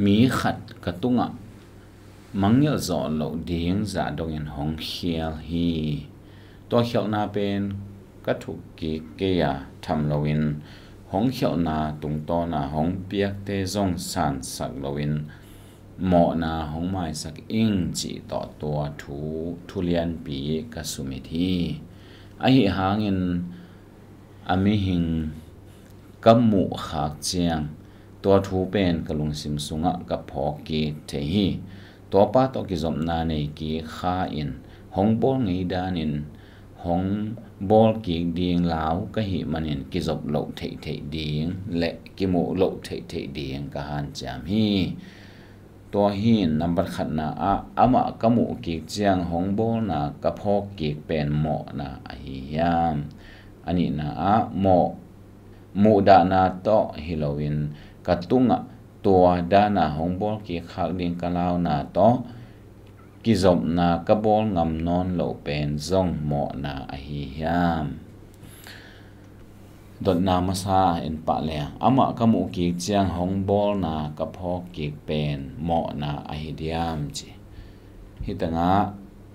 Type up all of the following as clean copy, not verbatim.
มีขัดกระตุงมังเยอะจอโลดิ้งจะดงยันหงเขียลฮีตัวเขียวนาเป็นก็ถูกเกียทำโลวินหงเขียวนาตุงโตนาหงเปียกเตจงสันสักโลวินหมอนาหงไม้สักอิงจีต่อตัวทุเรียนปีกสุมิธีไอหางินอามิหิงกำมุขากเจียงตัวทูเป็นกลุงซิมสุงะกับพอกีเทฮีตัวป้าตอกิจอมนาในกีข้าอินหงบอลไงดานินหงบอลกีดีงลาวก็หิมันินกิจอบโลเทเทดีงและกิโมโลเทเทดีงกหันจามฮีตัวหินนำบัดขัดนาอามากัมุกีเจียงหงบอลนากับพอกีเป็นหมอนาฮิยามอันนี้นะหมอมูดานาโตฮิโลวินกระตุงตัวดานาหงบอลกีขักดิงกะลาวนาโตกิจบนากระบอลงำนอนโลเป็นซงหมอนาอหิยามดดนามาซาเอ็นปะเลียอามาขมุกีเจียงหงบอลนากระพอกีเป็นหมอนาอหิยามจีฮิตัง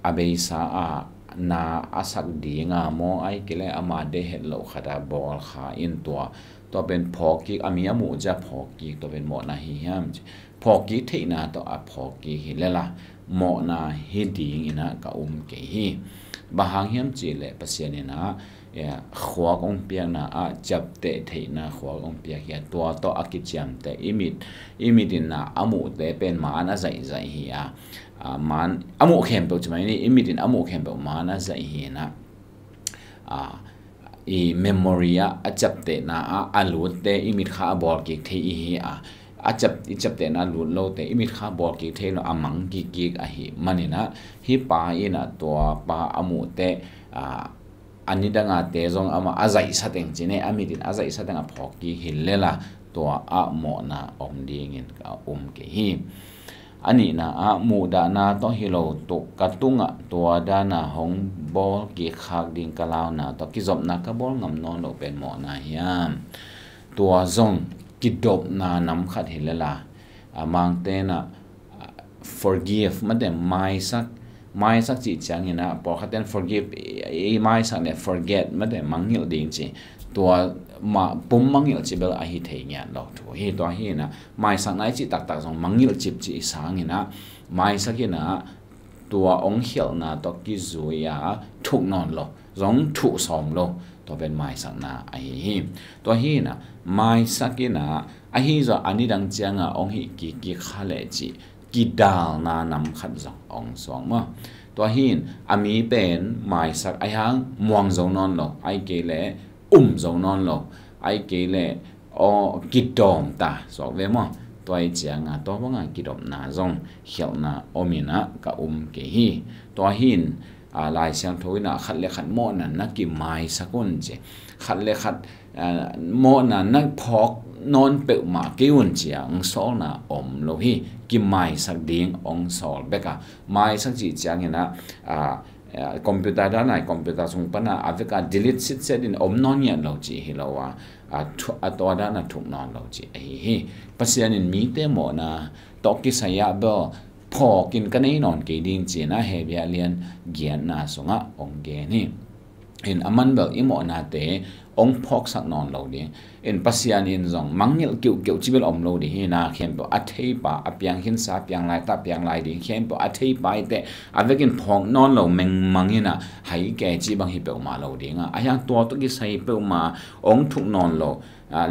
อาเบซานาอาศักดีงาโมไอเกลอามาเดเฮโลขัดบอลขาอินตัวเป็นพอกีอามีอามูจะพอกีตัวเป็นหมอนาหิยามจีพอกีเทนาตัวพอกีฮิเลล่ะหมอนาฮิดีงอินะกะเกฮีบางเฮียมจีเลปเสียนี่นะขวากองเปียนะจับเตะเทนะขวากองเปียเฮียตัวอากิจยมเตอิมิดินะอามูเตเป็นมานะใจเฮียมันอามูเข้มเปล่าใช่ไหมนี่อิมิดินอามูเข้มเปล่ามานะใจเฮียนะเมมโมรีจับเตนะอาลูเตอิมิดข้าบอลกิกเทอีเฮียจับเตนะลุนโลเตอิมิดข้าบอลกิกเทโลอามังกิกหิมันนี่นะฮิปาอินะตัวปาอามูเตอันนี้ดังอาเตจงอามาอาศัยสัตย์จริงเนี่ยอามิดินอาศัยสัตย์งาพอกีหิเลล่ะตัวอาหมอนาอมดีเงินกับเกฮีอันนี้นะมูดานาต้องฮิโลตุกตุงตัวดานาหงบอลกีขากดิงกะลาวนาตัวกิจบนากบอลงำนอนโลเป็นหมอนาฮิยามตัวจงกิดบนานำขัดหิเลล่ะมังเตนะ forgive มันแต่ไม่สักจิตจังนะพอเขาเต้น forgive ไม่สักเนี่ย forget มันแต่มังหิลดิ่งจีตัวมาปุ่มมังหิลจีเบลอาฮิเทียนเราถูกตัวฮีนะไม่สักไหนจิตักสองมังหิลจิบจีสังนะไม่สักนะตัวองค์เหี่ยวนะตัวกิจุยถูกนอนเราร้องถูกสอมเราตัวเป็นไม่สักนะไอฮีตัวฮีนะไม่สักนะไอฮีจะอันนี้ดังจังองค์ฮีกิขาเลจีกิดาลนานำขัดสองสองมั้งตัวหินอามีเป็นหมายสักไอฮังมวงจงนอนหลอกไอเกลจงนอนหลอกไอเกลกิดอมตาสองเวมั้งตัวไอเจียงตัวว่างกิดอมนาจงเขียวนาอมินะกับเกฮีตัวหินลายเสียงทวินะขัดเลขัดโมนันนักกิหมายสักคนเจขัดเลขัดโมนันนักพอกนอนเปิดมากิวันเจียงโซนะโลหิกิไม้สักดิ่งองโซลเบกะไม้สักจีเจียงเห็นนะคอมพิวเตอร์ด้านไหนคอมพิวเตอร์ส่งปัญหาอาจจะdeleteสิทธิ์เสร็จนนอนเนี่ยเราจีฮิเราว่าตัวด้านนั้นถูกนอนเราจีฮิปัจจัยนี้มีแต่หมดนะตอกิสยาเบลพอกินกันให้นอนกี่ดิ่งจีนะเฮียเลียนเกียนนะส่งองเกนี่เห็นอามันเบลอีหมอนาเตองพอกสักนอนเราดิเอ็นปัสยานินจงมังเงลเกี่ยวจิเบลอมเราดิฮินาเข้มปออัฐิปะอเปียงหินสาเปียงลายตาเปียงลายดิเข้มปออัฐิปะเตอเวกินพองนอนเราเมงมังหินะให้แก่จีบังฮิเปลมาเราดิงอายังตัวตุกิใส่เปลมาองทุกนอนเรา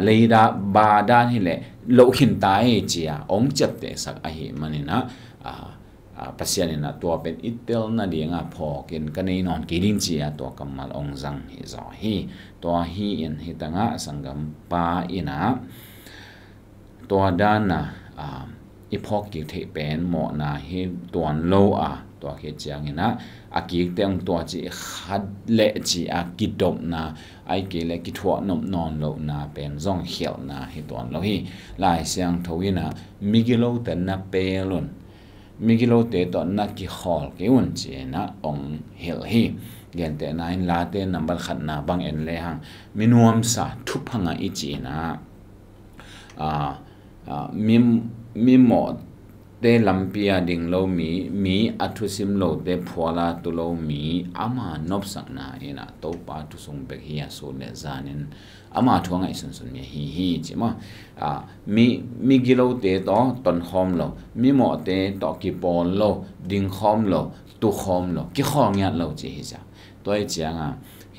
เลยดาบาดานฮิเลโลหินตายจียองเจ็บเตสักอหิมันนี่นะปัสยานินะตัวเป็นอิตเตลนาเดียงพอกินกันในนอนกินจีตัวกำมัลองจังฮิจอฮีตัวฮีอินฮิตังสังกัมปาอินะตัวด้านนะอีพอกิเทเป็นหมอนาฮิตัวโลตัวเขจียงนะอากิเตงตัวจีขัดเละจีกิดมนะไอเกเลกิทัวนมนอนโลนาเป็นซองเขียวนะฮิตัวโลฮีลายเสียงทวินะมิกิโลเตนะเปลุนมิกิโลเตตอนนักกิฮอลเกวันเจนะองเฮลฮีเกนเตนายลาเตนัมบัลขัดนาบังเอ็นเลหังมินวมซาทุพังอิจีนะมิม mi mo te lampia ding lo mi athusim lo te phuala tu lo mi ama nop sakna ina to pa tu sung bek hi so le zanin ama thuanga isun sun mi hi chima mi gilo te to ton khom lo mi mo te to ki pon lo ding khom lo tu khom lo ki khong ya lo chi hi cha toy chianga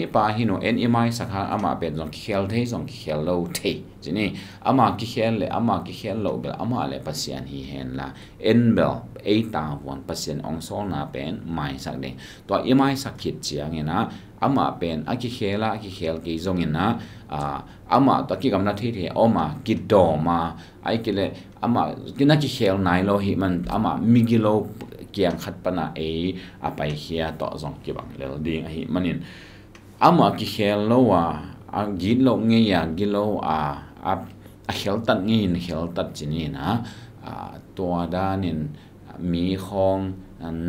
hi pa hi no en imai sakha ama pe long khel thei song khel lo thei chini ama ki khel le ama ki khel lo bel ama le pasian hi hen la en bel e ta won pasian ong sol na pen mai sak de to imai sakhit chiang ena ama pen a ki khela ki khel ki zong ena ama to ki gamna thei the oma ki do ma ai ki le ama kina ki khel nai lo hi man ama migilo kiang khat pana apai khia to zong ki bang le ding hi manin ama ki khel lo wa git lo nge ya gilo a khel tat nge in khel tat chini na to danin mi khong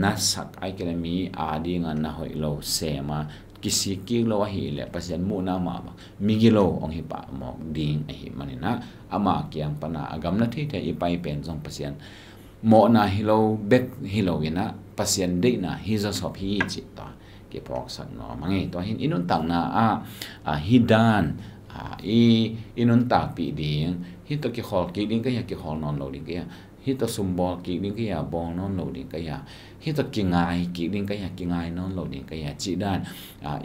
na sak ai ke mi ding an na hoi lo sema kisi ki lo hi le pasian mu na ma mi gilo ong hi pa mo ding hi manina ama kiang pana agam na the i pai pen jong pasian mawhna hi lo bek hi lo ina pasian de na hi za sop hi chi ta ke pok sak no mangi to hin inun tang na hidan inun ta pi ding hi to ki khol ki ding ka ya ki khol non lo ding ka ya hi to sumbol ki ding ka ya bong non lo ding ka ya hi to ki ngai ki ding ka ya ki ngai non lo ding ka ya chi dan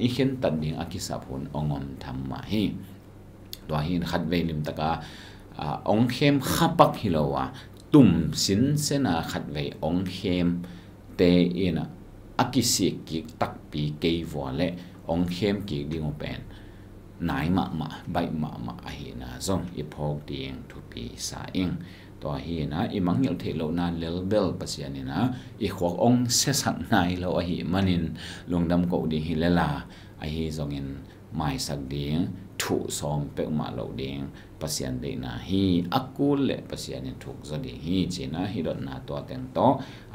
i khen tan ding akisa phun ongom tham ma hi to hin khat ve lim taka ong khem khapak hi lo wa tum sin sena khat ve ong khem te ina akisi ki tak pi ke vole ong khem ki ding pen nai ma bai ma hi na zong i phok ding thu pi sa ing to hi na i mangyal the lo na lel bel pasian ina i khok ong se sak nai lo hi manin lungdam ko ding hi lela a hi zong in mai sak ding thu som pe ma lo ding pasian de na hi akul le pasian in thuk zo ding hi china hi don na to teng to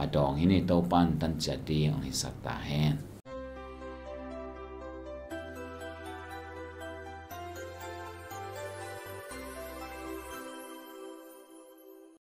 adong hi ni to pan tan cha ding hi sak ta hen